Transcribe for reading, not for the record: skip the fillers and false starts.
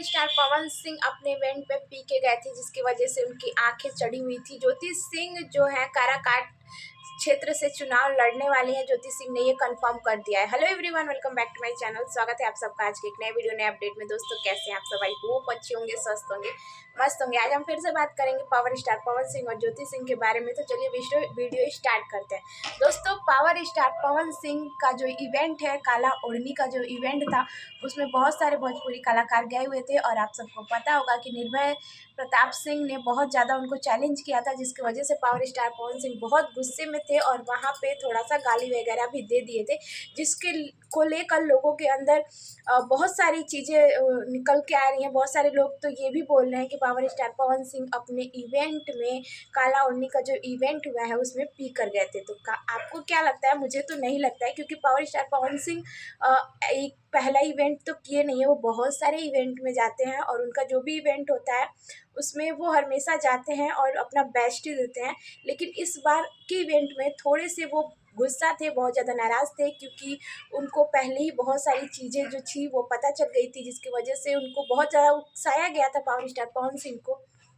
Star Pawan Singh अपने event पे P के गए थे, जिसकी वजह से उनकी आंखें चढ़ी हुई थी। ज्योति सिंह जो है काराकाट क्षेत्र से चुनाव लड़ने वाली हैं। ज्योति सिंह ने ये कंफर्म कर दिया है। Hello everyone, welcome back to my channel. स्वागत है आप सबका आज के एक नए वीडियो नए अपडेट में। दोस्तों, कैसे हैं आप सब? आई होप अच्छे होंगे, स्वस्थ होंगे, मस्त होंगे। आज हम फिर से बात करेंगे पावर स्टार पवन सिंह और ज्योति सिंह के बारे में। तो चलिए वीडियो स्टार्ट करते हैं। दोस्तों, पावर स्टार पवन सिंह का जो इवेंट है, काला ओढ़नी का जो इवेंट था, उसमें बहुत सारे भोजपुरी कलाकार गए हुए थे। और आप सबको पता होगा कि निर्भय प्रताप सिंह ने बहुत ज़्यादा उनको चैलेंज किया था, जिसकी वजह से पावर स्टार पवन सिंह बहुत गुस्से में थे और वहाँ पे थोड़ा सा गाली वगैरह भी दे दिए थे, जिसके को लेकर लोगों के अंदर बहुत सारी चीज़ें निकल के आ रही हैं। बहुत सारे लोग तो ये भी बोल रहे हैं कि पावर स्टार पवन सिंह अपने इवेंट में, काला ओढ़नी का जो इवेंट हुआ है, उसमें पी कर गए थे। तो आपको क्या लगता है? मुझे तो नहीं लगता है, क्योंकि पावर स्टार पवन सिंह एक पहला इवेंट तो किए नहीं है, वो बहुत सारे इवेंट में जाते हैं और उनका जो भी इवेंट होता है उसमें वो हमेशा जाते हैं और अपना बेस्ट ही देते हैं। लेकिन इस बार के इवेंट में थोड़े से वो गुस्सा थे, बहुत ज़्यादा नाराज़ थे, क्योंकि उनको पहले ही बहुत सारी चीज़ें जो थी वो पता चल गई थी, जिसकी वजह से उनको बहुत ज़्यादा उकसाया गया था पावर स्टार पवन सिंह को।